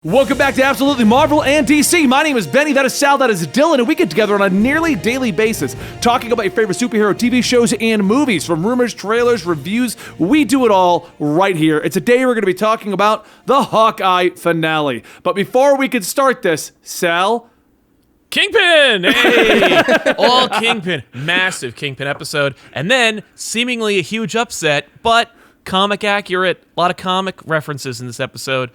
Welcome back to Absolutely Marvel and DC. My name is Benny, that is Sal, that is Dylan, and we get together on a nearly daily basis talking about your favorite superhero TV shows and movies. From rumors, trailers, reviews, we do it all right here. It's a day we're going to be talking about the Hawkeye finale. But before we can start this, Sal... Kingpin! Hey! All Kingpin. Massive Kingpin episode. And then, seemingly a huge upset, but... comic accurate, a lot of comic references in this episode,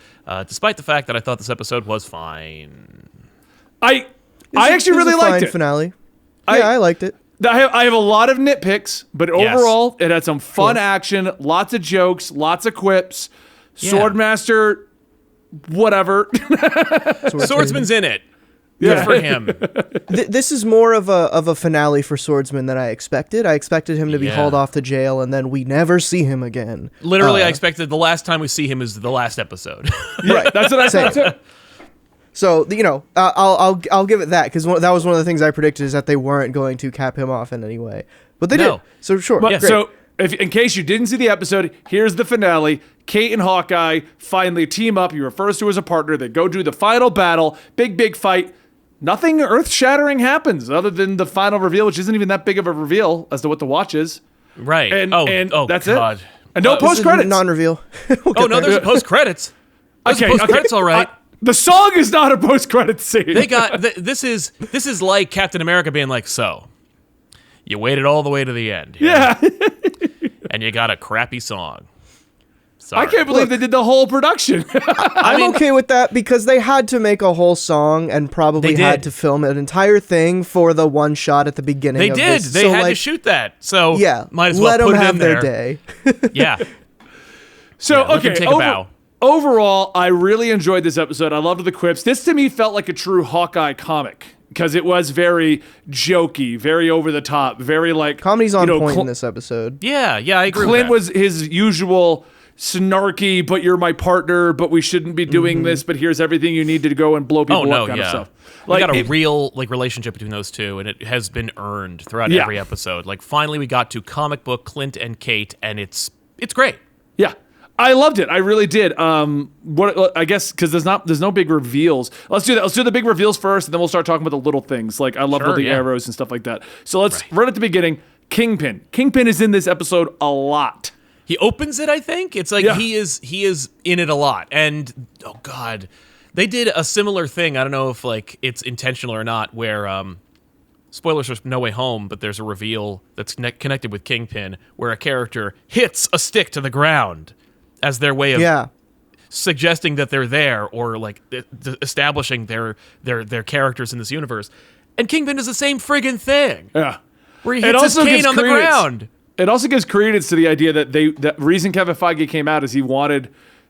despite the fact that I thought this episode was fine. I actually really liked it. Finale. I liked it. I have a lot of nitpicks, but overall, it had some fun action, lots of jokes, lots of quips. Yeah. Swordmaster, whatever. Swordsman's in it. Good for him. This is more of a finale for Swordsman than I expected. I expected him to be hauled off to jail, and then we never see him again. Literally, I expected the last time we see him is the last episode. Right, that's what I thought too. So I'll give it that, because that was one of the things I predicted, is that they weren't going to cap him off in any way, but they did. So sure. But, so in case you didn't see the episode, here's the finale. Kate and Hawkeye finally team up. He refers to as a partner. They go do the final battle. Big fight. Nothing earth-shattering happens other than the final reveal, which isn't even that big of a reveal as to what the watch is. Right. And that's God. it. And no post-credits. Non-reveal. There's a post-credits. Post-credits, all right. The song is not a post-credits scene. They got this is like Captain America being like, so you waited all the way to the end. Yeah. And you got a crappy song. Sorry. I can't believe they did the whole production. I'm okay with that, because they had to make a whole song and probably had to film an entire thing for the one shot at the beginning. They did. This. They had to shoot that. So might as well let put them it have in their there. day. Yeah. So let them take a bow. Overall, I really enjoyed this episode. I loved the quips. This to me felt like a true Hawkeye comic, because it was very jokey, very over the top, very like comedy's on point in this episode. Yeah, I agree. Clint with that. was his usual snarky, but you're my partner, but we shouldn't be doing this, but here's everything you need to go and blow people up kind of stuff. We got a real relationship between those two, and it has been earned throughout every episode. Like, finally we got to comic book Clint and Kate, and it's great. Yeah. I loved it. I really did. I guess because there's no big reveals. Let's do that. Let's do the big reveals first, and then we'll start talking about the little things. Like, I love the arrows and stuff like that. So let's right at the beginning. Kingpin. Kingpin is in this episode a lot. He opens it, I think. It's like he is in it a lot. And oh god, they did a similar thing. I don't know if like it's intentional or not, where spoilers for No Way Home, but there's a reveal that's connected with Kingpin where a character hits a stick to the ground as their way of suggesting that they're there, or like establishing their characters in this universe. And Kingpin is the same friggin' thing. Yeah. Where he hits his cane on the ground. It also gives credence to the idea that that reason Kevin Feige came out is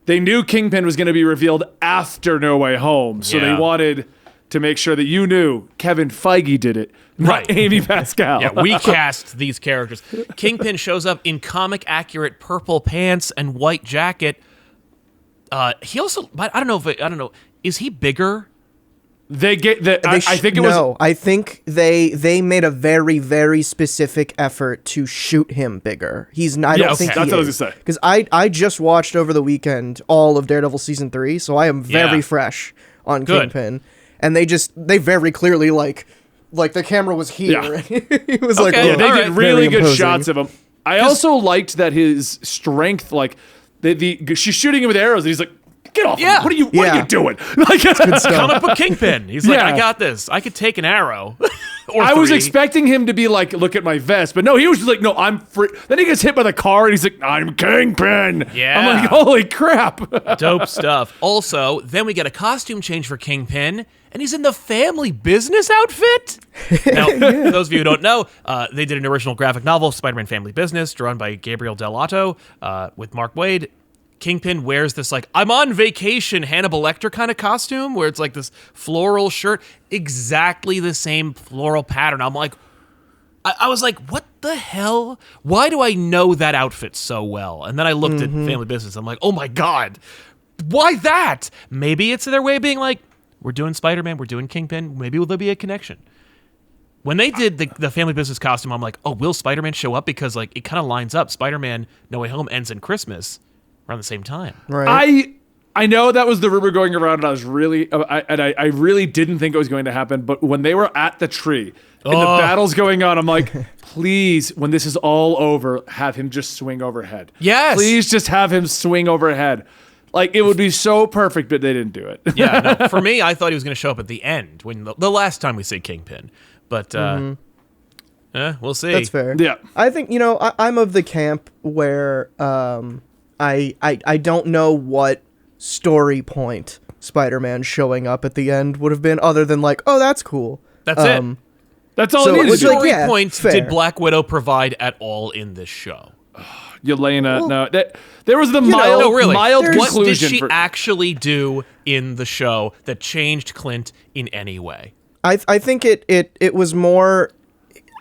they knew Kingpin was going to be revealed after No Way Home, so they wanted to make sure that you knew Kevin Feige did it, not Amy Pascal. Yeah, we cast these characters. Kingpin shows up in comic accurate purple pants and white jacket. He also, I don't know, is he bigger? I think they made a very, very specific effort to shoot him bigger. He's not. I don't think that's what I was gonna say. Because I just watched over the weekend all of Daredevil season 3, so I am very fresh on Kingpin. And they very clearly like the camera was here. Yeah. He was they did really good shots of him. I also liked that his strength, like she's shooting him with arrows, and he's like, get off! Yeah. What are you doing? Like, comic book Kingpin. He's like, I got this. I could take an arrow. I was expecting him to be like, look at my vest, but no, he was just like, no, I'm free. Then he gets hit by the car, and he's like, I'm Kingpin. Yeah, I'm like, holy crap! Dope stuff. Also, then we get a costume change for Kingpin, and he's in the family business outfit. Now, for those of you who don't know, they did an original graphic novel, Spider-Man Family Business, drawn by Gabriel Dell'Otto, with Mark Waid. Kingpin wears this, like, I'm on vacation Hannibal Lecter kind of costume, where it's like this floral shirt, exactly the same floral pattern. I'm like, I was like, what the hell? Why do I know that outfit so well? And then I looked at Family Business. I'm like, oh my god, why that? Maybe it's their way of being like, we're doing Spider-Man, we're doing Kingpin, maybe there'll be a connection. When they did the Family Business costume, I'm like, oh, will Spider-Man show up? Because like it kind of lines up. Spider-Man No Way Home ends in Christmas around the same time. Right. I know that was the rumor going around, and I really didn't think it was going to happen. But when they were at the tree and the battle's going on, I'm like, please, when this is all over, have him just swing overhead. Yes. Please just have him swing overhead. Like, it would be so perfect, but they didn't do it. Yeah, no, for me, I thought he was going to show up at the end, when the last time we see Kingpin. But, we'll see. That's fair. Yeah. I think, I'm of the camp where I don't know what story point Spider-Man showing up at the end would have been, other than like, oh, that's cool. That's it. That's all So it What needs to story do. points fair. did Black Widow provide at all in this show? Yelena, no. There was the No, really. mild What did conclusion. she actually do in the show that changed Clint in any way? I think it was more.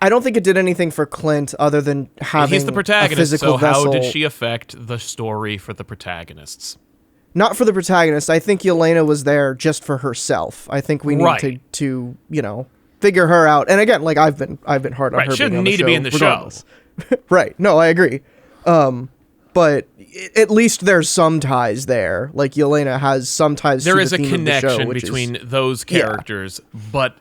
I don't think it did anything for Clint other than having He's the a protagonist, physical so how vessel. did she affect the story for the protagonists? Not for the protagonist. I think Yelena was there just for herself. I think we need Right. to figure her out. And again, like I've been hard on Right, her. shouldn't being on the need to show, be in the regardless. Right. No, I agree. But at least there's some ties there. Like Yelena has some ties. There to is the a theme of the show, connection which between those characters, but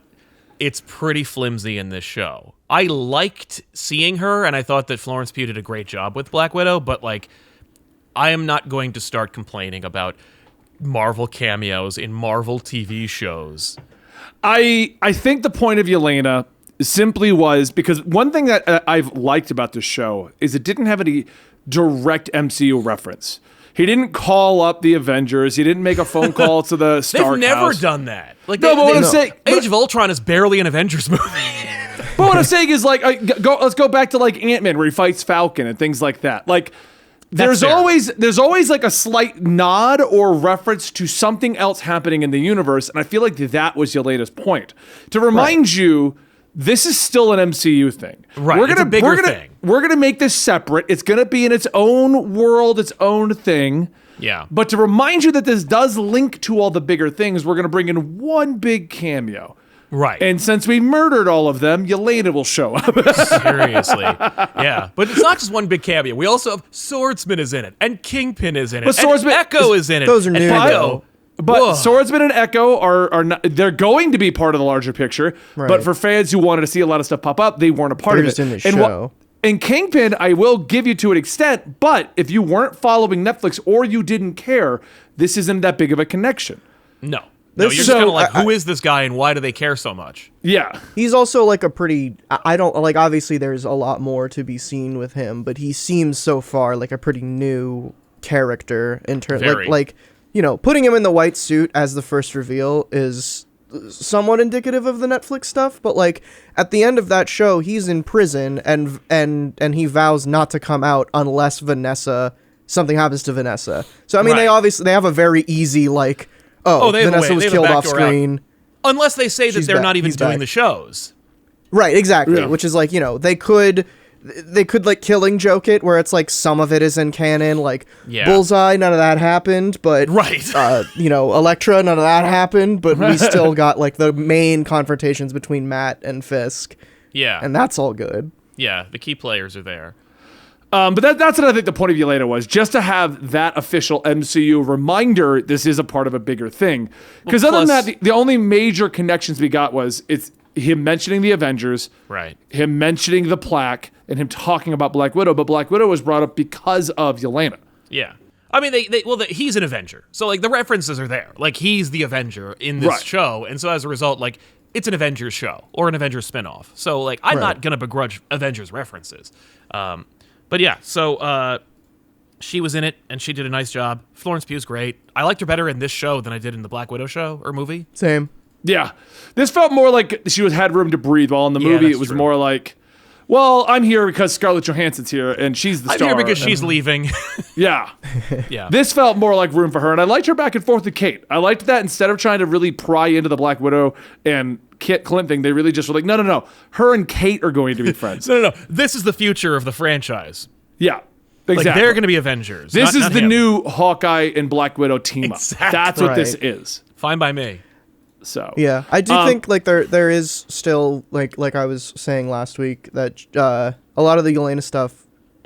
it's pretty flimsy in this show. I liked seeing her, and I thought that Florence Pugh did a great job with Black Widow, but like, I am not going to start complaining about Marvel cameos in Marvel TV shows. I think the point of Yelena simply was because one thing that I've liked about this show is it didn't have any direct MCU reference. He didn't call up the Avengers. He didn't make a phone call to the Stark They've never house. done that. Like, No, but what I'm saying- Age of Ultron is barely an Avengers movie. But what I'm saying is, like, let's go back to like Ant-Man where he fights Falcon and things like that. Like, there's fair. always like a slight nod or reference to something else happening in the universe, and I feel like that was Yelena's point to remind you. This is still an MCU thing. Right, it's a bigger thing. We're gonna make this separate. It's gonna be in its own world, its own thing. Yeah. But to remind you that this does link to all the bigger things, we're gonna bring in one big cameo. Right. And since we murdered all of them, Yelena will show up. Seriously. Yeah. But it's not just one big cameo. We also have Swordsman is in it, and Kingpin is in it, But and Swordsman Echo is in it. those are and new, Echo. though. But Whoa. Swordsman and Echo are not, they're going to be part of the larger picture. Right. But for fans who wanted to see a lot of stuff pop up, they weren't a part They're of just it. in the And show. and Kingpin, I will give you to an extent, but if you weren't following Netflix or you didn't care, this isn't that big of a connection. No. This- You're just so, kind of like, I- who is this guy and why do they care so much? Yeah. He's also like a pretty. I don't like. Obviously, there's a lot more to be seen with him, but he seems so far like a pretty new character in terms. Very. Like putting him in the white suit as the first reveal is somewhat indicative of the Netflix stuff. But like at the end of that show, he's in prison and he vows not to come out unless something happens to Vanessa. So I mean, Right. they have a very easy like. Oh, they have a Vanessa way- was they have a killed off backdoor out. screen. Unless they say that She's they're back. not even He's doing back. the shows. Right, exactly. Yeah. Which is like, they could like Killing Joke it, where it's like some of it is in canon, like Yeah. Bullseye, none of that happened, but Right. Elektra, none of that happened, but we still got like the main confrontations between Matt and Fisk, Yeah. and that's all good. Yeah. The key players are there. But that's what I think the point of Yelena was, just to have that official MCU reminder this is a part of a bigger thing. Because other than plus- that, the only major connections we got was it's him mentioning the Avengers, Right. him mentioning the plaque, and him talking about Black Widow. But Black Widow was brought up because of Yelena. Yeah. I mean, he's an Avenger. So, like, the references are there. Like, he's the Avenger in this Right. show. And so, as a result, like, it's an Avengers show or an Avengers spinoff. So, like, I'm not going to begrudge Avengers references. But yeah, so she was in it, and she did a nice job. Florence Pugh's great. I liked her better in this show than I did in the Black Widow show or movie. Same. Yeah. This felt more like she had room to breathe, while in the Yeah, movie that's it was true. more like, well, I'm here because Scarlett Johansson's here, and she's the I'm star. here because and- she's leaving. Yeah. Yeah. This felt more like room for her, and I liked her back and forth with Kate. I liked that instead of trying to really pry into the Black Widow and Kit Clint thing, they really just were like, no. Her and Kate are going to be friends. No. This is the future of the franchise. Yeah. Like, Exactly. they're going to be Avengers. This is not the him. new Hawkeye and Black Widow team up. Exactly. That's what this Right. is. Fine by me. So Yeah, I do think like there is still like I was saying last week that a lot of the Yelena stuff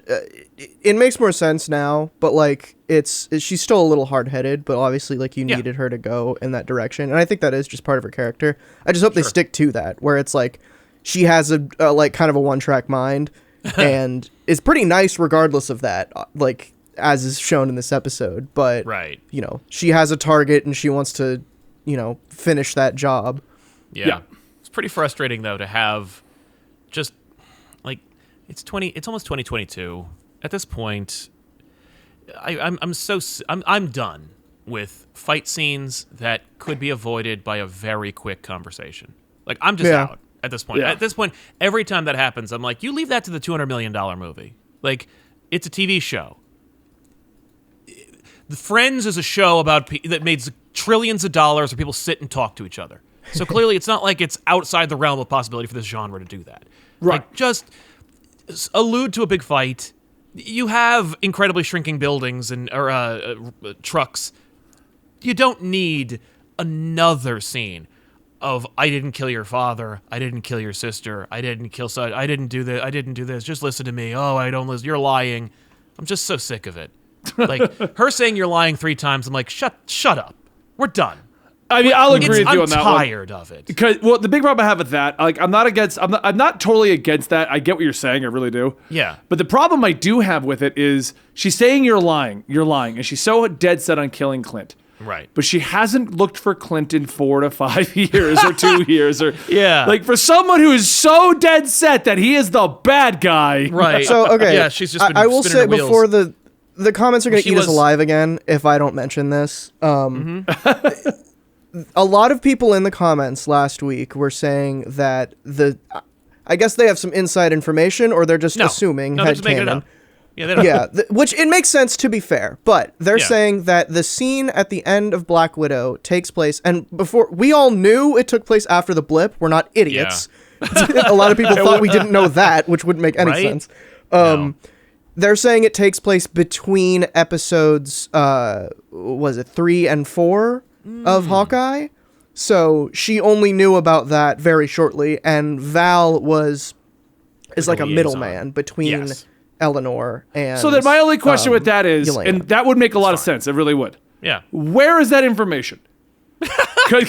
it makes more sense now, but like she's still a little hard-headed, but obviously like you needed her to go in that direction, and I think that is just part of her character. I just hope they stick to that, where it's like she has a like kind of a one-track mind and is pretty nice regardless of that, like as is shown in this episode, but you know, she has a target and she wants to, you know, finish that job. Yeah. It's pretty frustrating though to have just like it's almost 2022 at this point. I'm done with fight scenes that could be avoided by a very quick conversation. Like I'm just out at this point. At this point, every time that happens, I'm like, you leave that to the $200 million movie. Like it's a TV show. The Friends is a show about that made trillions of dollars where people sit and talk to each other. So clearly, it's not like it's outside the realm of possibility for this genre to do that. Right. Like, just allude to a big fight. You have incredibly shrinking buildings and trucks. You don't need another scene of I didn't kill your father, I didn't kill your sister, I didn't kill son, I didn't do this. Just listen to me. Oh, I don't listen. You're lying. I'm just so sick of it. Like her saying you're lying 3 times. I'm like, shut up. We're done. I mean, I'll agree with you on that one. I'm tired of it. Because the big problem I have with that, like, I'm not totally against that. I get what you're saying, I really do. Yeah. But the problem I do have with it is she's saying you're lying, and she's so dead set on killing Clint. Right. But she hasn't looked for Clint in 4 to 5 years or 2 years or like for someone who is so dead set that he is the bad guy. Right. So okay. Yeah, she's just been I will say her wheels. before the comments are going to eat us alive again if I don't mention this. A lot of people in the comments last week were saying that I guess they have some inside information or they're just assuming they're just making it up. headcanon. Yeah, they don't. Which it makes sense to be fair, but they're saying that the scene at the end of Black Widow takes place, and before we all knew it took place after the blip. We're not idiots. A lot of people thought we didn't know that, which wouldn't make any sense. No. They're saying it takes place between episodes, was it 3 and 4 of Hawkeye? So she only knew about that very shortly, and Val is like a middleman between Eleanor and. So then my only question with that is, Yelena. and that would make a lot of sense. It really would. Yeah. Where is that information? Because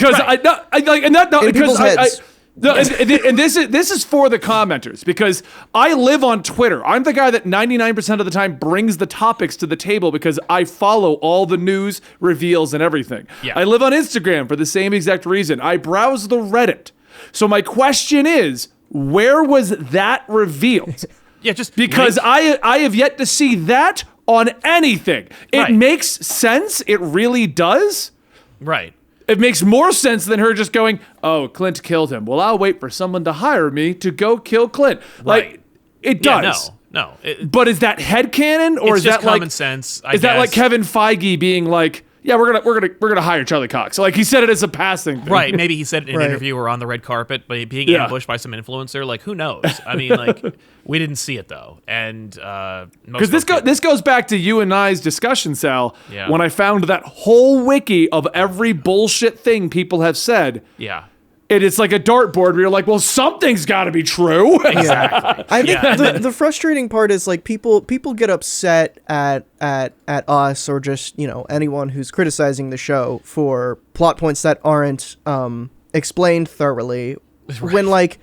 this is for the commenters, because I live on Twitter. I'm the guy that 99% of the time brings the topics to the table because I follow all the news reveals and everything. Yeah. I live on Instagram for the same exact reason. I browse the Reddit. So my question is, where was that revealed? Yeah, just because I have yet to see that on anything. It makes sense. It really does. Right. It makes more sense than her just going, oh, Clint killed him. Well, I'll wait for someone to hire me to go kill Clint. Like, it does. No. But is that headcanon, or is that common like sense? Is that like Kevin Feige being like, yeah, we're gonna hire Charlie Cox? So like he said it as a passing thing. Right. Maybe he said it in an interview or on the red carpet, but being ambushed by some influencer, like who knows? I mean, like we didn't see it though, and because this goes back to you and I's discussion, Sal. Yeah. When I found that whole wiki of every bullshit thing people have said. Yeah. It's like a dartboard where you're like, well, something's got to be true. Exactly. I think the frustrating part is like people get upset at us or just, you know, anyone who's criticizing the show for plot points that aren't explained thoroughly. When like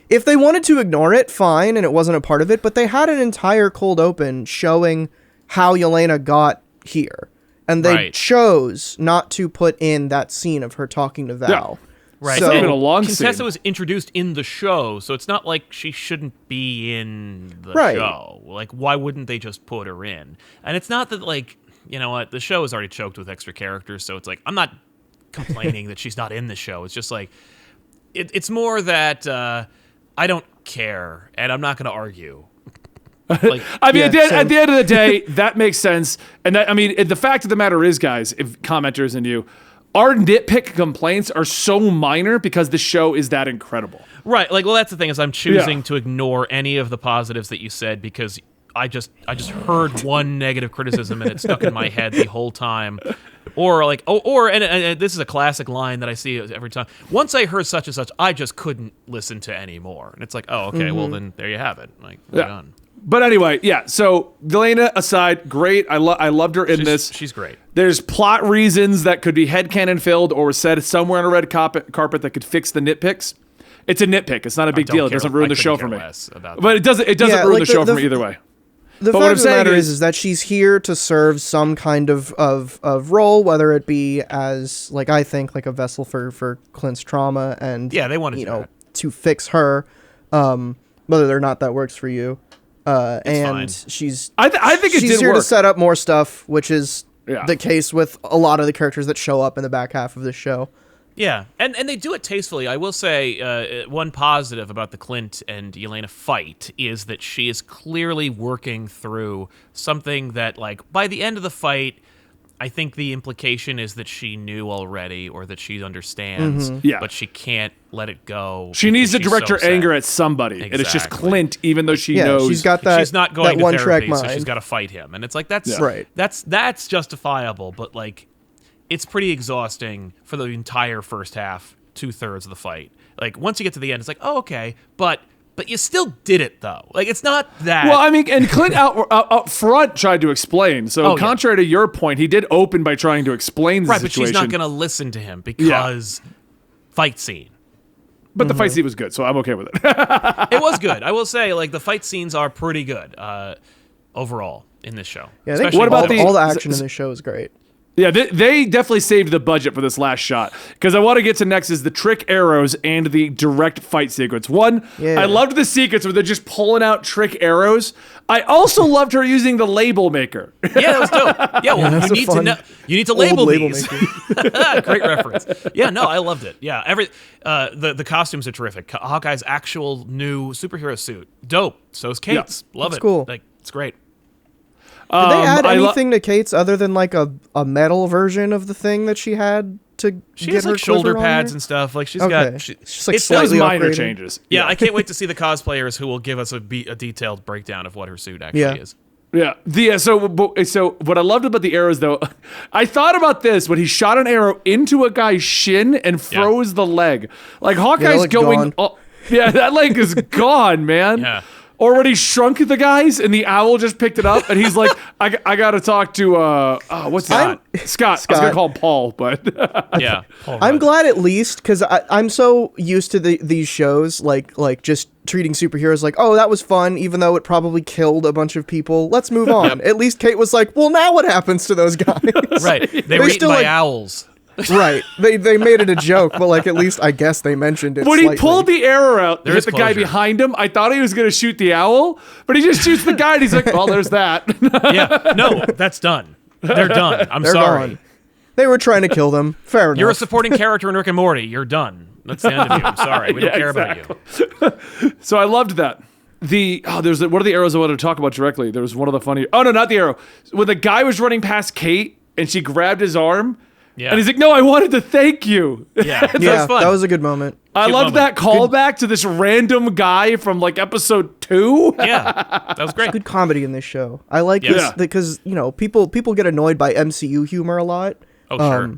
if they wanted to ignore it, fine, and it wasn't a part of it, but they had an entire cold open showing how Yelena got here, and they chose not to put in that scene of her talking to Val. Yeah. Right. So, it's not even a long scene. Contessa was introduced in the show, so it's not like she shouldn't be in the show. Like, why wouldn't they just put her in? And it's not that, like, you know what, the show is already choked with extra characters, so it's like, I'm not complaining that she's not in the show. It's just like, it's more that I don't care, and I'm not going to argue. Like, I mean, at the end of the day, that makes sense. And that, I mean, the fact of the matter is, guys, if commenters and you, our nitpick complaints are so minor because the show is that incredible. Right. Like, well, that's the thing is I'm choosing to ignore any of the positives that you said because I just heard one negative criticism and it stuck in my head the whole time. Or like, and this is a classic line that I see every time. Once I heard such and such, I just couldn't listen to any more. And it's like, oh, okay, well then there you have it. Like, we're done. But anyway, yeah. So Yelena aside, great. I loved her in this. She's great. There's plot reasons that could be headcanon filled or said somewhere on a red carpet that could fix the nitpicks. It's a nitpick. It's not a big deal. It doesn't ruin the show for me. But it doesn't ruin the show for me either way. The fact of the matter is that she's here to serve some kind of role, whether it be as, like, I think, like a vessel for Clint's trauma and, they wanted to fix her, whether or not that works for you. And fine. she's, I think it she's did here work. to set up more stuff, which is the case with a lot of the characters that show up in the back half of this show. Yeah, and they do it tastefully. I will say one positive about the Clint and Yelena fight is that she is clearly working through something that, like, by the end of the fight, I think the implication is that she knew already or that she understands, but she can't let it go. She needs to direct her anger at somebody, Exactly. and it's just Clint, even though she knows she's got that. She's not going that to one therapy, track so mind. she's got to fight him, and it's like that's Right. That's justifiable, but like. It's pretty exhausting for the entire first half, 2/3 of the fight. Like, once you get to the end, it's like, oh, okay, but you still did it, though. Like, it's not that... Well, I mean, and Clint out front tried to explain. So, contrary to your point, he did open by trying to explain the situation. Right, but she's not going to listen to him because fight scene. But the fight scene was good, so I'm okay with it. It was good. I will say, like, the fight scenes are pretty good overall in this show. Yeah, I think What about all the action in this show is great. Yeah, they definitely saved the budget for this last shot. Because I want to get to next is the trick arrows and the direct fight sequence. One, I loved the sequence where they're just pulling out trick arrows. I also loved her using the label maker. Yeah, that was dope. Yeah, well, you need to know. You need to label these. Great reference. Yeah, no, I loved it. Yeah, the costumes are terrific. Hawkeye's actual new superhero suit, dope. So is Kate's. Love it. Cool. Like, it's great. Did they add anything to Kate's other than like a metal version of the thing that she had to She get has her like shoulder quiver on pads there? and stuff. Like she's Okay. got. She's like it's Those slightly minor upgraded. changes. Yeah, I can't wait to see the cosplayers who will give us a detailed breakdown of what her suit actually is. Yeah. So what I loved about the arrows, though, I thought about this when he shot an arrow into a guy's shin and froze the leg. Like Hawkeye's going. That leg is gone, man. Yeah. Or when he shrunk the guys and the owl just picked it up and he's like, I got to talk to what's Scott. Scott. I was gonna call him Paul, but Yeah. I'm glad at least because I'm so used to these shows like just treating superheroes like, oh, that was fun, even though it probably killed a bunch of people. Let's move on. At least Kate was like, well, now what happens to those guys? Right. They were eaten by owls. Right. They made it a joke, but like at least I guess they mentioned it. when slightly. he pulled the arrow out, There hit is the guy closure. behind him, I thought he was gonna shoot the owl, but he just shoots the guy and he's like, well, there's that. Yeah. No, that's done. They're done. I'm They're sorry. gone. They were trying to kill them. Fair enough. You're a supporting character in Rick and Morty. You're done. That's the end of you. I'm sorry. We don't care about you. So I loved that. There's one of the arrows I wanted to talk about directly. There was one of the funny. Oh no, not the arrow. When the guy was running past Kate and she grabbed his arm. Yeah. And he's like, no, I wanted to thank you. Yeah. Yeah, That was fun. that was a good moment. I Cute loved moment. that callback to this random guy from like episode 2. Yeah. That was great. Good comedy in this show. I like Yeah. this because people get annoyed by MCU humor a lot. Oh, sure.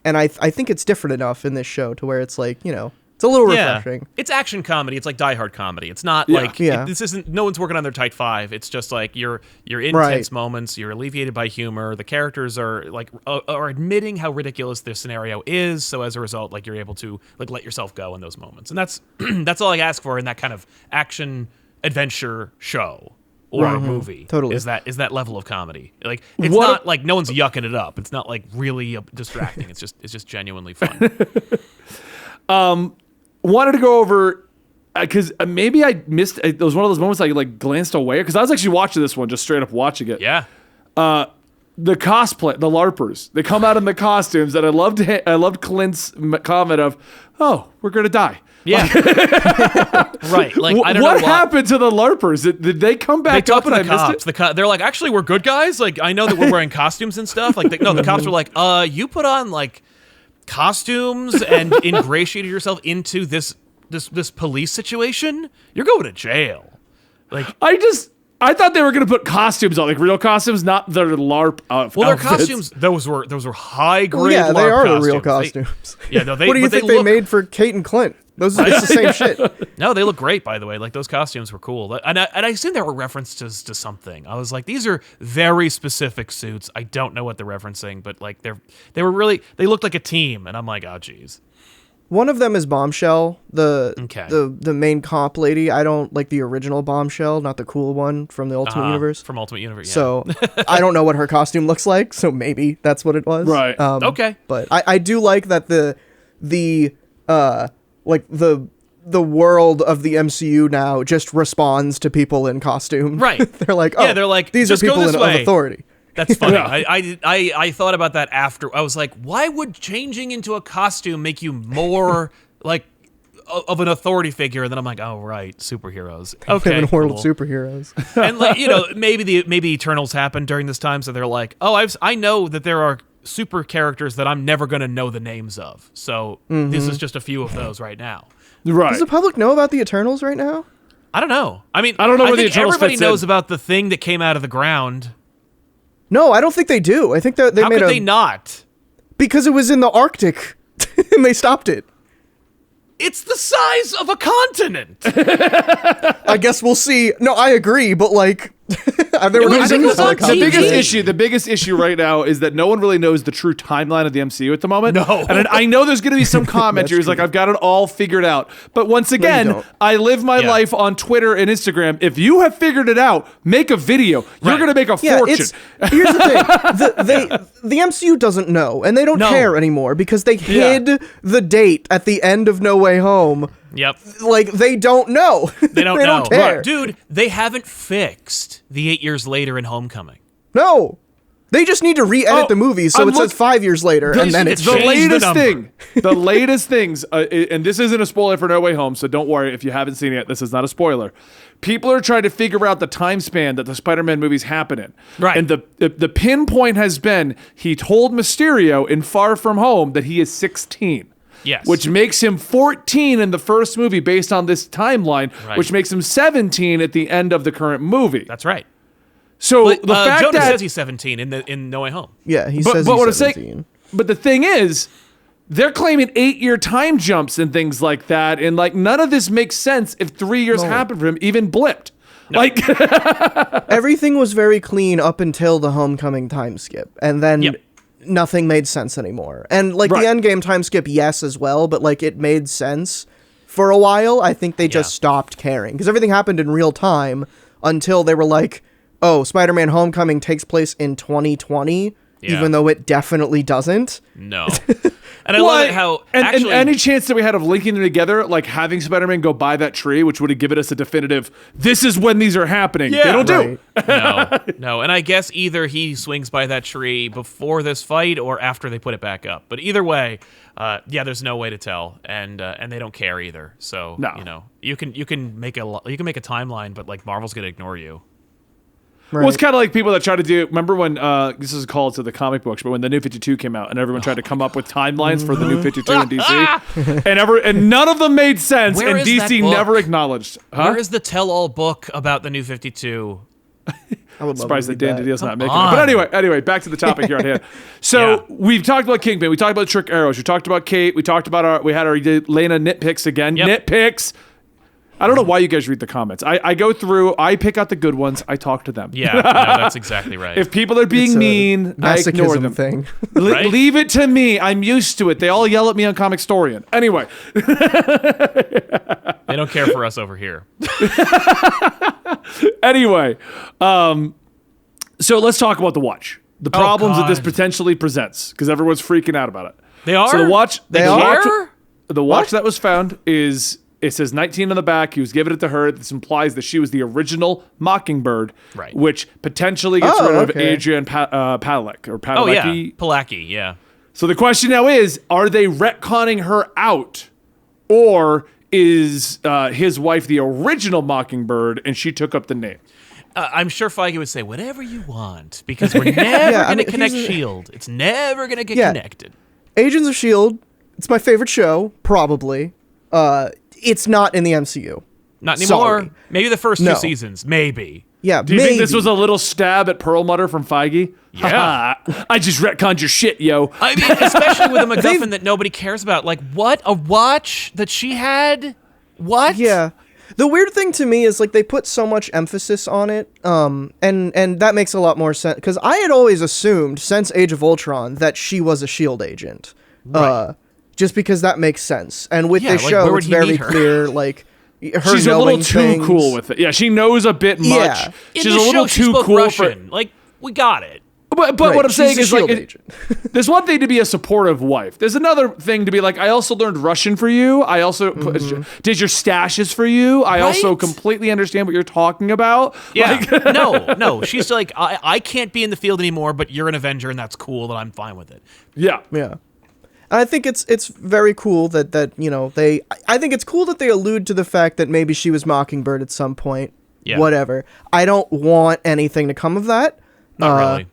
And I think it's different enough in this show to where it's like, it's a little refreshing. It's action comedy. It's like Die Hard comedy. It's not Yeah. like Yeah. this isn't. No one's working on their tight five. It's just like you're in Right. tense moments. You're alleviated by humor. The characters are like are admitting how ridiculous their scenario is. So as a result, like you're able to like let yourself go in those moments. And that's that's all I ask for in that kind of action adventure show or movie. Totally. Is that level of comedy. Like it's What not like no one's yucking it up. It's not like really distracting. It's just genuinely fun. Wanted to go over because maybe I missed. It was one of those moments I like glanced away because I was actually watching this one, just straight up watching it. Yeah. The cosplay, the Larpers, they come out in the costumes, and I loved Clint's comment of, "Oh, we're gonna die." Yeah. Right. Like I don't know what happened to the Larpers. Did they come back They up talked and to I the missed cops. it? They're like, actually, we're good guys. Like, I know that we're wearing costumes and stuff. Like, the cops were like, you put on like costumes and ingratiated yourself into this police situation. You're going to jail. Like, I I thought they were going to put costumes on, like real costumes, not their LARP outfits. Well, their costumes, those were high grade. Yeah, they LARP are the costumes. real costumes. What do you think they made for Kate and Clint? Those are it's the same shit. No, they look great, by the way. Like, those costumes were cool. And I assume there were references to something. I was like, these are very specific suits. I don't know what they're referencing, but like they looked like a team, and I'm like, oh geez. One of them is Bombshell, the main cop lady. I don't like the original Bombshell, not the cool one from the Ultimate Universe. From Ultimate Universe, yeah. So I don't know what her costume looks like, so maybe that's what it was. Right. Okay. But I do like that the world of the MCU now just responds to people in costume. Right. They're like, oh, yeah, they're like, these are just go people this of way. authority. That's funny. Yeah. I thought about that after. I was like, why would changing into a costume make you more like of an authority figure? And then I'm like, oh right, superheroes. Okay, In a world cool. of superheroes. And like, maybe Eternals happened during this time, so they're like, oh, I know that there are super characters that I'm never gonna know the names of. So this is just a few of those right now. Right. Does the public know about the Eternals right now? I don't know. I mean, I don't know where the think Eternals everybody fits knows in. about the thing that came out of the ground. No, I don't think they do. I think that they How made could they not? because it was in the Arctic and they stopped it. It's the size of a continent. I guess we'll see. No, I agree, but like they were I think it was on TV. The biggest issue right now is that no one really knows the true timeline of the MCU at the moment. No. And I know there's going to be some commenters who's like, I've got it all figured out. But once again, don't. I live my life on Twitter and Instagram. If you have figured it out, make a video. You're Right. going to make a fortune. Here's the thing. The MCU doesn't know, and they don't No. care anymore because they hid the date at the end of No Way Home. Yep. Like, they don't know. They don't they know. Don't care. Dude, they haven't fixed the 8 years later in Homecoming. No. They just need to re-edit the movie so it says 5 years later, and then it's the The Change the latest number. thing, the latest things, and this isn't a spoiler for No Way Home, so don't worry if you haven't seen it. This is not a spoiler. People are trying to figure out the time span that the Spider-Man movies happen in. Right. And the pinpoint has been he told Mysterio in Far From Home that he is 16. Yes. Which makes him 14 in the first movie based on this timeline, Right. which makes him 17 at the end of the current movie. That's right. So But, the fact Jonah that says he's 17 in No Way Home. Yeah, he but says what I'm he's saying, 17. but the thing is, they're claiming 8-year time jumps and things like that, and like none of this makes sense if 3 years happened for him, even blipped. Like, Everything was very clean up until the Homecoming time skip, and then Yep. nothing made sense anymore. And like Right. the Endgame time skip, yes, as well, but like it made sense for a while. I think they just stopped caring because everything happened in real time until they were like, "Oh, Spider-Man: Homecoming takes place in 2020." Yeah. Even though it definitely doesn't. No. And I love it how and actually any chance that we had of linking them together, like having Spider-Man go buy that tree, which would have given us a definitive, this is when these are happening. Yeah. They don't do. No. And I guess either he swings by that tree before this fight or after they put it back up. But either way, there's no way to tell, and they don't care either. So No. you can make a timeline, but like Marvel's gonna ignore you. Right. Well, it's kind of like people that try to do. Remember when this is called to the comic books, but when the New 52 came out, and everyone tried to come up with timelines for the New 52 in DC, and none of them made sense, Where and is DC that book? never acknowledged. Huh? Where is the tell-all book about the New 52? I would love Surprised to that read Dan DiDio's not making on. it. But anyway, back to the topic here on hand. So we've talked about Kingpin, we talked about Trick Arrows, we talked about Kate, we talked about we had our Yelena nitpicks again. Yep. Nitpicks. I don't know why you guys read the comments. I go through, I pick out the good ones, I talk to them. Yeah, no, that's exactly right. If people are being It's a mean, I ignore masochism them. thing. Right? Leave it to me. I'm used to it. They all yell at me on Comic Storian. Anyway, They don't care for us over here. anyway, so let's talk about the watch. The problems that this God. potentially presents, because everyone's freaking out about it. They are? So the watch, They the watch, care? the watch that was found is. It says 19 on the back. He was giving it to her. This implies that she was the original Mockingbird, Right. which potentially gets Oh, rid of okay. Adrian Padalecki or Padalecki. Oh yeah, Palacky, yeah. So the question now is, are they retconning her out? Or is his wife the original Mockingbird and she took up the name? I'm sure Feige would say whatever you want because we're never I going to mean, connect here's the- Shield. It's never going to get Yeah. connected. Agents of S.H.I.E.L.D., it's my favorite show, probably. It's not in the MCU. Not anymore. Sorry. Maybe the first No. 2 seasons. Maybe. Yeah, Do you think this was a little stab at Perlmutter from Feige? Yeah. I just retconned your shit, yo. I mean, especially with a MacGuffin that nobody cares about. Like, what? A watch that she had? What? Yeah. The weird thing to me is like they put so much emphasis on it, and that makes a lot more sense because I had always assumed since Age of Ultron that she was a S.H.I.E.L.D. agent, Right. just because that makes sense. And with Yeah, this like, show, where would it's he very meet her? clear, like her She's a little knowing too things. cool with it. Yeah, she knows a bit much. Yeah. In She's this a little show, she too spoke cool Russian. Like, we got it. But Right, what I'm saying she's is a like, S.H.I.E.L.D. agent. there's one thing to be a supportive wife. There's another thing to be like, I also learned Russian for you. I also did your stashes for you. I also Right? completely understand what you're talking about. Yeah. Like, No. She's like, I can't be in the field anymore, but you're an Avenger, and that's cool, and I'm fine with it. yeah. Yeah. And I think it's very cool that you know I think it's cool that they allude to the fact that maybe she was Mockingbird at some point. Yeah. Whatever. I don't want anything to come of that. Not really.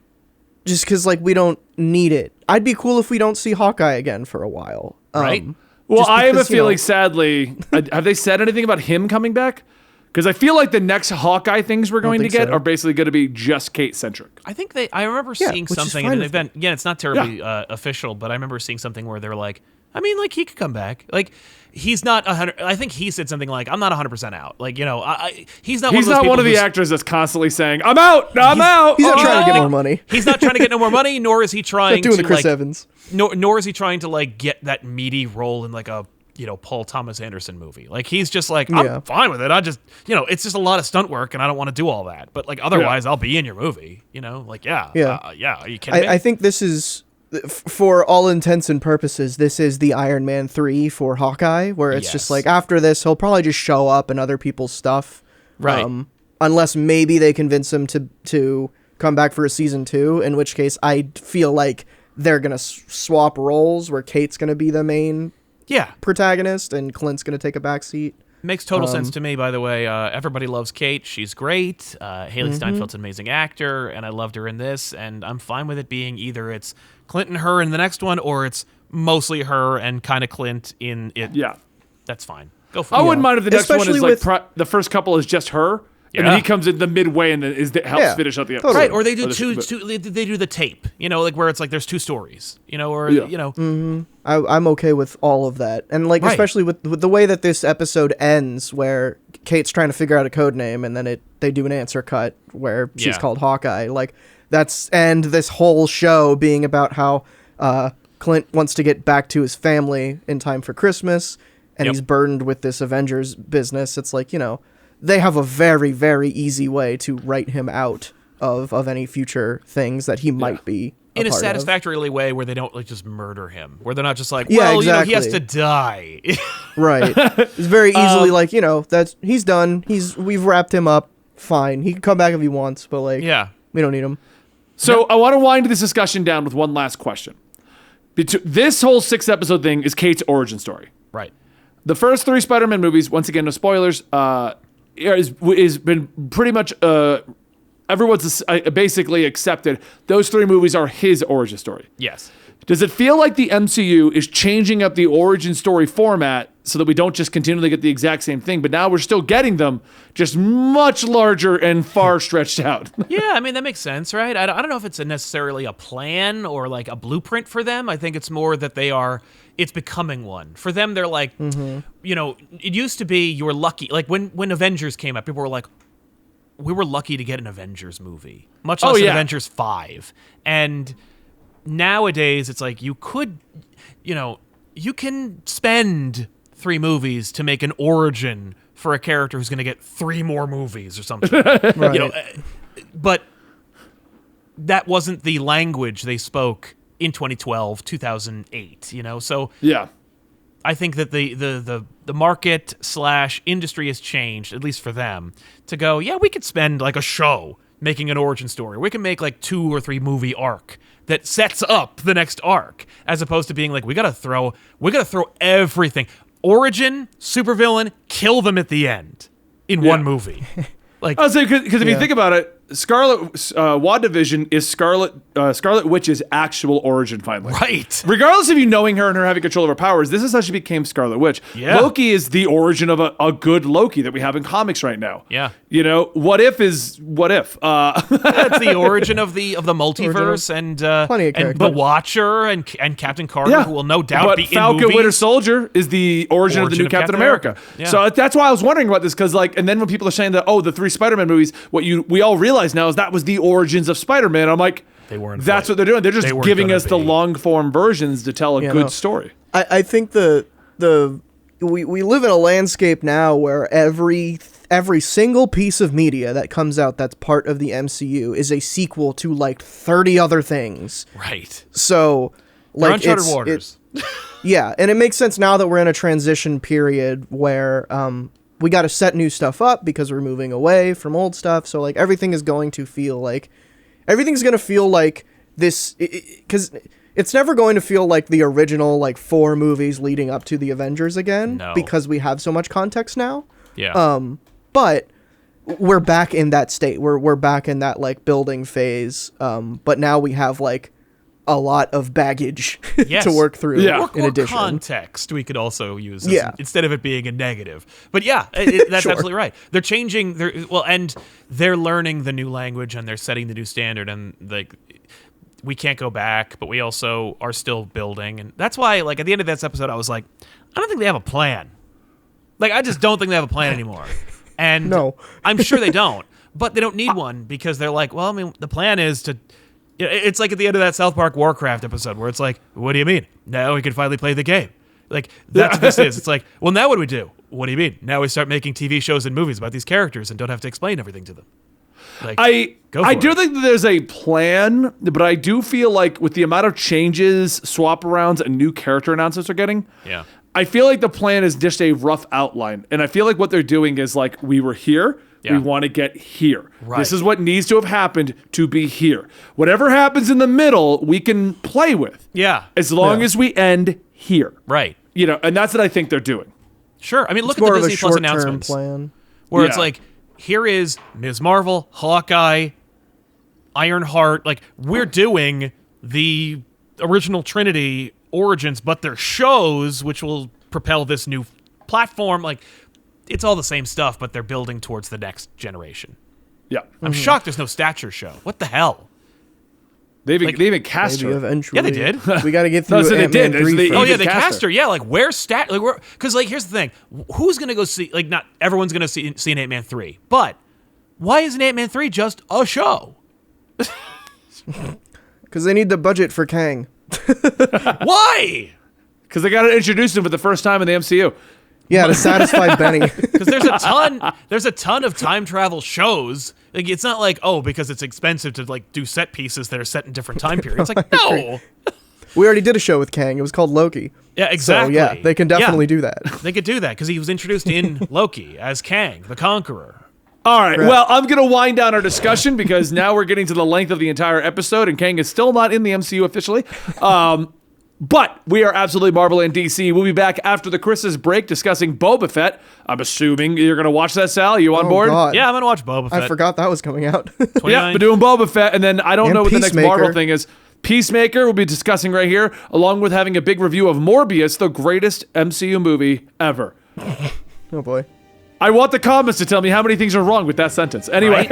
Just because like we don't need it. I'd be cool if we don't see Hawkeye again for a while. Right. Well, just I have a because, you know- feeling, sadly, have they said anything about him coming back? Because I feel like the next Hawkeye things we're going to think get so. are basically going to be just Kate centric. I think I remember Yeah, seeing which is something fine in an with me. event. Again, it's not terribly official, but I remember seeing something where they were like, I mean, like, he could come back. Like, he's not 100. I think he said something like, I'm not 100% out. Like, you know, he's not one He's of those not people one of the who's- actors that's constantly saying, I'm out, I'm out. He's not oh, trying to get no." more money. He's not trying to get no more money, nor is he trying Doing to the Chris like, Evans. nor is he trying to like get that meaty role in like a Paul Thomas Anderson movie. Like, he's just like, I'm Yeah. fine with it. I just it's just a lot of stunt work, and I don't want to do all that. But like otherwise, I'll be in your movie. Like yeah. Are you kidding me? I think this is, for all intents and purposes, this is the Iron Man 3 for Hawkeye, where it's just Yes. like after this, he'll probably just show up in other people's stuff. Right. Unless maybe they convince him to come back for a season 2, in which case I feel like they're going to swap roles where Kate's going to be the main yeah. protagonist and Clint's going to take a backseat. Makes total sense to me, by the way. Everybody loves Kate. She's great. Haley Steinfeld's an amazing actor, and I loved her in this, and I'm fine with it being either it's Clint and her in the next one, or it's mostly her and kind of Clint in it. Yeah. That's fine. Go for it. I wouldn't mind if the next one Especially is like with- the first couple is just her, and Yeah. then he comes in the midway and then helps Yeah, finish out the episode. totally. Right, or they do the- two. They do the tape, like where it's like there's two stories, or Yeah. I'm okay with all of that. And like Right. especially with the way that this episode ends, where Kate's trying to figure out a code name and then they do an answer cut where she's Yeah. called Hawkeye. Like and this whole show being about how Clint wants to get back to his family in time for Christmas and Yep. he's burdened with this Avengers business. It's like, they have a very, very easy way to write him out of any future things that he might be in a part of. satisfactory way where they don't like just murder him, where they're not just like, Yeah, well, he has exactly. to die. Right. It's very easily like, that's he's done. We've wrapped him up. Fine. He can come back if he wants, but like Yeah. we don't need him. So I want to wind this discussion down with one last question. This whole 6-episode thing is Kate's origin story. Right. The first 3 Spider-Man movies, once again, no spoilers, is been pretty much everyone's basically accepted. Those 3 movies are his origin story. Yes. Does it feel like the MCU is changing up the origin story format so that we don't just continually get the exact same thing, but now we're still getting them just much larger and far stretched out? Yeah, I mean, that makes sense, right? I don't know if it's necessarily a plan or like a blueprint for them. I think it's more that it's becoming one. For them, they're like, it used to be you were lucky. Like when Avengers came out, people were like, we were lucky to get an Avengers movie, much less an Avengers 5. And nowadays, it's like you can spend 3 movies to make an origin for a character who's going to get 3 more movies or something. Right. But that wasn't the language they spoke in 2012, 2008, So Yeah. I think that the market / industry has changed, at least for them, to go, yeah, we could spend like a show making an origin story. We can make like 2 or 3 movie arc that sets up the next arc, as opposed to being like, we gotta throw everything. Origin, supervillain, kill them at the end in one movie. Like, I was saying, because if you think about it, WandaVision is Scarlet Witch's actual origin finally. Right. Regardless of you knowing her and her having control of her powers, this is how she became Scarlet Witch. Yeah. Loki is the origin of a good Loki that we have in comics right now. Yeah. You know, What If is What If. That's the origin of the multiverse and Plenty of and characters. the Watcher and Captain Carter, who will no doubt but be Falcon in movies. Winter Soldier is the origin of the new Captain America. Yeah. So that's why I was wondering about this, because and then when people are saying that, the 3 Spider-Man movies, we all realize now is that was the origins of Spider-Man. I'm like, They weren't. that's what they're doing. They're just giving us the long form versions to tell a good story. I think we live in a landscape now where every single piece of media that comes out that's part of the MCU is a sequel to like 30 other things. Right. So They're like uncharted waters. Yeah, and it makes sense now that we're in a transition period where we got to set new stuff up because we're moving away from old stuff. So like everything's going to feel like this, because it's never going to feel like the original like 4 movies leading up to the Avengers again, because we have so much context now. Yeah. But we're back in that state. We're back in that like building phase. But now we have like a lot of baggage to work through. Yeah. In addition, context we could also use instead of it being a negative. But that's Sure. absolutely right. They're changing and they're learning the new language and they're setting the new standard, and like we can't go back, but we also are still building. And that's why like at the end of this episode I was like, I don't think they have a plan. Like I just don't think they have a plan anymore. And No. I'm sure they don't, but they don't need one because they're like, well, I mean, the plan is to. It's like at the end of that South Park Warcraft episode where it's like, what do you mean? Now we can finally play the game. Like, that's what this is. It's like, well, now what do we do? What do you mean? Now we start making TV shows and movies about these characters and don't have to explain everything to them. Like, I do think that there's a plan, but I do feel like with the amount of changes, swap arounds, and new character announcements are getting, I feel like the plan is just a rough outline. And I feel like what they're doing is like, we were here. We want to get here. Right. This is what needs to have happened to be here. Whatever happens in the middle, we can play with. Yeah. As long as we end here. Right. You know, and that's what I think they're doing. Sure. I mean, look it's more at the of Disney a Plus short-term announcements. plan. Where it's like, here is Ms. Marvel, Hawkeye, Ironheart. Like, we're doing the original Trinity origins, but they're shows which will propel this new platform. Like, it's all the same stuff, but they're building towards the next generation. Yeah. I'm shocked there's no Stature show. What the hell? They even cast Maybe her. eventually. Yeah, they did. We got to get through No, so they Ant-Man did. 3 They- first. Oh yeah, even they cast cast her. Yeah, like where's Stat? Like because like here's the thing: who's gonna go see? Like not everyone's gonna see an Ant-Man 3, but why isn't Ant-Man 3 just a show? Because they need the budget for Kang. Why? Because they got to introduce him for the first time in the MCU. Yeah, to satisfy Benny. Because there's a ton of time travel shows. Like it's not like because it's expensive to like do set pieces that are set in different time periods. Like no. We already did a show with Kang. It was called Loki. Yeah, exactly. So, yeah, they can definitely do that. They could do that because he was introduced in Loki as Kang, the Conqueror. All right. Correct. Well, I'm going to wind down our discussion because now we're getting to the length of the entire episode, and Kang is still not in the MCU officially. But we are absolutely Marvel and DC. We'll be back after the Christmas break discussing Boba Fett. I'm assuming you're going to watch that, Sal. Are you on board? God. Yeah, I'm gonna watch Boba Fett. I forgot that was coming out. 29. Yeah, we're doing Boba Fett, and then I don't And know what the next Peacemaker. Marvel thing is. Peacemaker we'll be discussing right here, along with having a big review of Morbius, the greatest MCU movie ever. Oh boy. I want the comments to tell me how many things are wrong with that sentence. Anyway.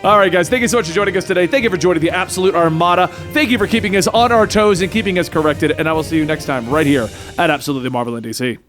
All right, guys. Thank you so much for joining us today. Thank you for joining the Absolute Armada. Thank you for keeping us on our toes and keeping us corrected. And I will see you next time right here at Absolutely Marvel and DC.